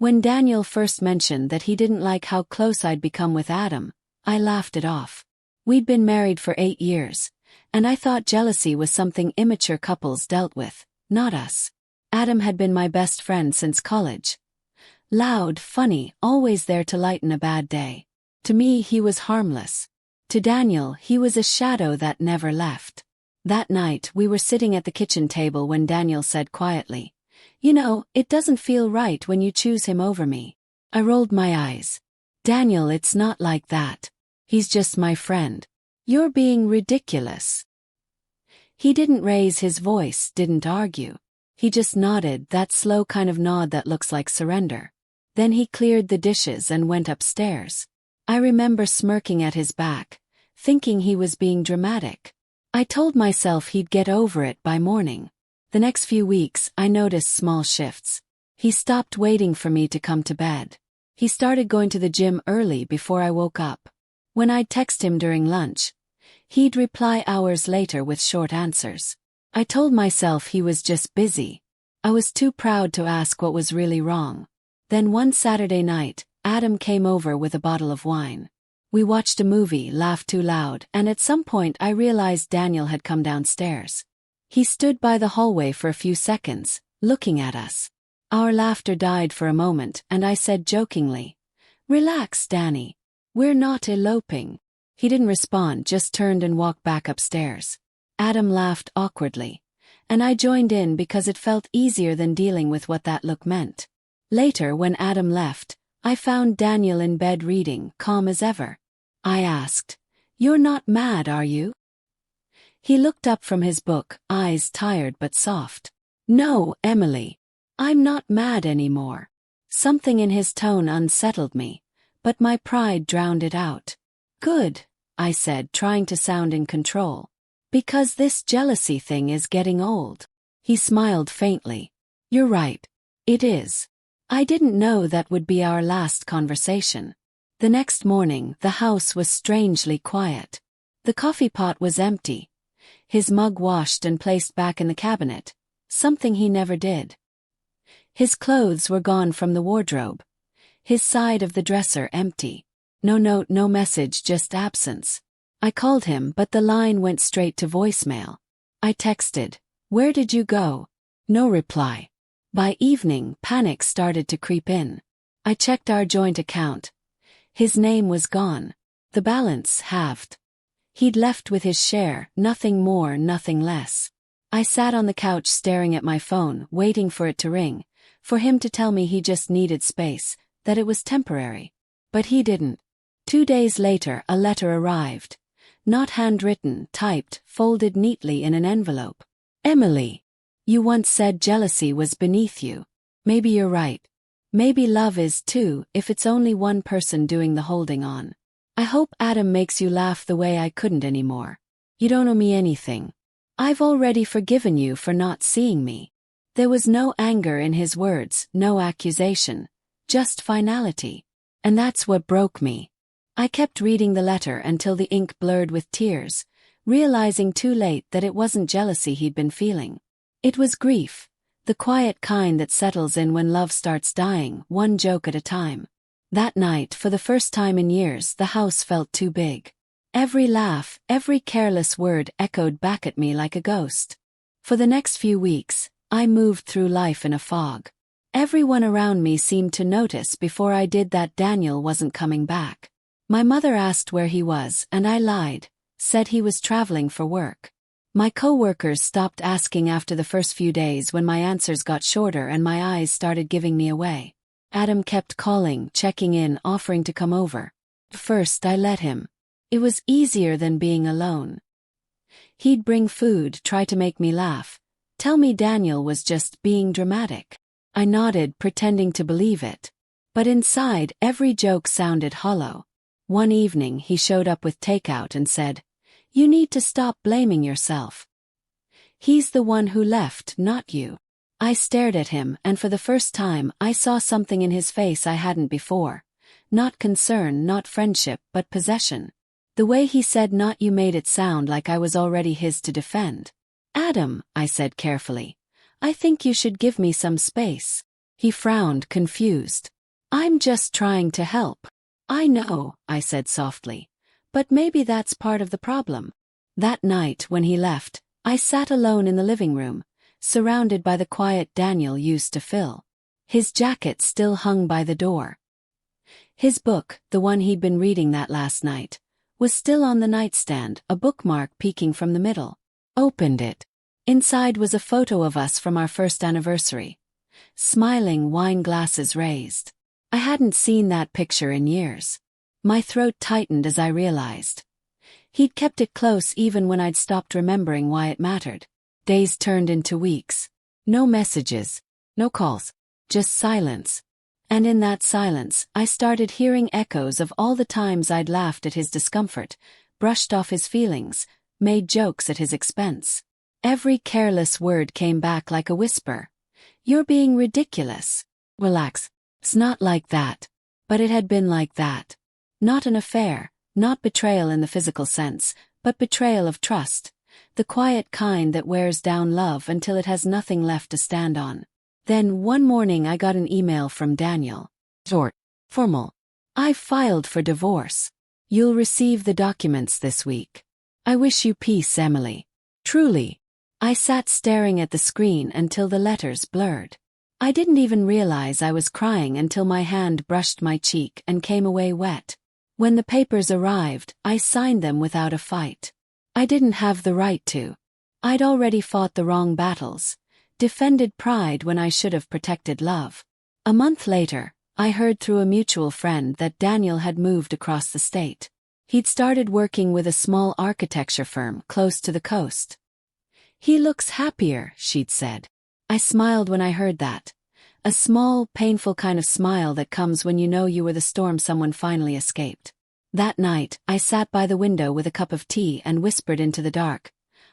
When Daniel first mentioned that he didn't like how close I'd become with Adam, I laughed it off. We'd been married for 8 years, and I thought jealousy was something immature couples dealt with, not us. Adam had been my best friend since college. Loud, funny, always there to lighten a bad day. To me, he was harmless. To Daniel, he was a shadow that never left. That night, we were sitting at the kitchen table when Daniel said quietly, "You know, it doesn't feel right when you choose him over me." I rolled my eyes. "Daniel, it's not like that. He's just my friend. You're being ridiculous." He didn't raise his voice, didn't argue. He just nodded, that slow kind of nod that looks like surrender. Then he cleared the dishes and went upstairs. I remember smirking at his back, thinking he was being dramatic. I told myself he'd get over it by morning. The next few weeks, I noticed small shifts. He stopped waiting for me to come to bed. He started going to the gym early before I woke up. When I'd text him during lunch, he'd reply hours later with short answers. I told myself he was just busy. I was too proud to ask what was really wrong. Then one Saturday night, Adam came over with a bottle of wine. We watched a movie, laughed too loud, and at some point I realized Daniel had come downstairs. He stood by the hallway for a few seconds, looking at us. Our laughter died for a moment, and I said jokingly, "Relax, Danny. We're not eloping." He didn't respond, just turned and walked back upstairs. Adam laughed awkwardly, and I joined in because it felt easier than dealing with what that look meant. Later, when Adam left, I found Daniel in bed reading, calm as ever. I asked, "You're not mad, are you?" He looked up from his book, eyes tired but soft. "No, Emily. I'm not mad anymore." Something in his tone unsettled me, but my pride drowned it out. "Good," I said, trying to sound in control. "Because this jealousy thing is getting old." He smiled faintly. "You're right. It is." I didn't know that would be our last conversation. The next morning, the house was strangely quiet. The coffee pot was empty. His mug washed and placed back in the cabinet, something he never did. His clothes were gone from the wardrobe. His side of the dresser empty. No note, no message, just absence. I called him, but the line went straight to voicemail. I texted, "Where did you go?" No reply. By evening, panic started to creep in. I checked our joint account. His name was gone. The balance halved. He'd left with his share, nothing more, nothing less. I sat on the couch staring at my phone, waiting for it to ring, for him to tell me he just needed space, that it was temporary. But he didn't. 2 days later, a letter arrived. Not handwritten, typed, folded neatly in an envelope. "Emily, you once said jealousy was beneath you. Maybe you're right. Maybe love is too, if it's only one person doing the holding on. I hope Adam makes you laugh the way I couldn't anymore. You don't owe me anything. I've already forgiven you for not seeing me." There was no anger in his words, no accusation, just finality. And that's what broke me. I kept reading the letter until the ink blurred with tears, realizing too late that it wasn't jealousy he'd been feeling. It was grief, the quiet kind that settles in when love starts dying, one joke at a time. That night, for the first time in years, the house felt too big. Every laugh, every careless word echoed back at me like a ghost. For the next few weeks, I moved through life in a fog. Everyone around me seemed to notice before I did that Daniel wasn't coming back. My mother asked where he was, and I lied, said he was traveling for work. My coworkers stopped asking after the first few days when my answers got shorter and my eyes started giving me away. Adam kept calling, checking in, offering to come over. At first I let him. It was easier than being alone. He'd bring food, try to make me laugh, tell me Daniel was just being dramatic. I nodded, pretending to believe it. But inside, every joke sounded hollow. One evening he showed up with takeout and said, "You need to stop blaming yourself. He's the one who left, not you." I stared at him, and for the first time I saw something in his face I hadn't before. Not concern, not friendship, but possession. The way he said "not you" made it sound like I was already his to defend. "Adam," I said carefully, "I think you should give me some space." He frowned, confused. I'm just trying to help. I know, I said softly. But maybe that's part of the problem. That night, when he left, I sat alone in the living room, surrounded by the quiet Daniel used to fill. His jacket still hung by the door. His book, the one he'd been reading that last night, was still on the nightstand, a bookmark peeking from the middle. Opened it. Inside was a photo of us from our first anniversary. Smiling, wine glasses raised. I hadn't seen that picture in years. My throat tightened as I realized. He'd kept it close even when I'd stopped remembering why it mattered. Days turned into weeks. No messages, no calls, just silence. And in that silence, I started hearing echoes of all the times I'd laughed at his discomfort, brushed off his feelings, made jokes at his expense. Every careless word came back like a whisper. You're being ridiculous. Relax. It's not like that. But it had been like that. Not an affair, not betrayal in the physical sense, but betrayal of trust. The quiet kind that wears down love until it has nothing left to stand on. Then one morning I got an email from Daniel. Short. Formal. I've filed for divorce. You'll receive the documents this week. I wish you peace, Emily. Truly. I sat staring at the screen until the letters blurred. I didn't even realize I was crying until my hand brushed my cheek and came away wet. When the papers arrived, I signed them without a fight. I didn't have the right to. I'd already fought the wrong battles, defended pride when I should have protected love. A month later, I heard through a mutual friend that Daniel had moved across the state. He'd started working with a small architecture firm close to the coast. He looks happier, she'd said. I smiled when I heard that. A small, painful kind of smile that comes when you know you were the storm someone finally escaped. That night, I sat by the window with a cup of tea and whispered into the dark.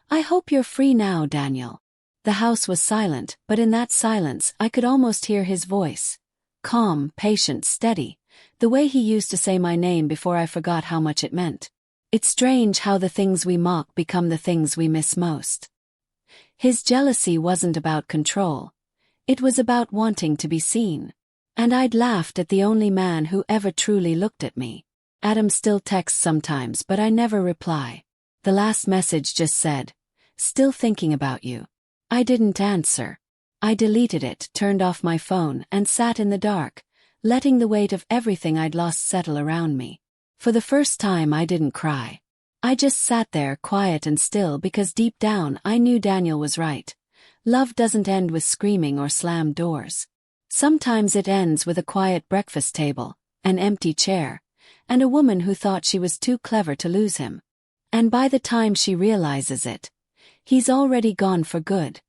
I hope you're free now, Daniel. The house was silent, but in that silence I could almost hear his voice. Calm, patient, steady. The way he used to say my name before I forgot how much it meant. It's strange how the things we mock become the things we miss most. His jealousy wasn't about control. It was about wanting to be seen. And I'd laughed at the only man who ever truly looked at me. Adam still texts sometimes, but I never reply. The last message just said, "Still thinking about you." I didn't answer. I deleted it, turned off my phone, and sat in the dark, letting the weight of everything I'd lost settle around me. For the first time I didn't cry. I just sat there quiet and still because deep down I knew Daniel was right. Love doesn't end with screaming or slammed doors. Sometimes it ends with a quiet breakfast table, an empty chair, and a woman who thought she was too clever to lose him. And by the time she realizes it, he's already gone for good.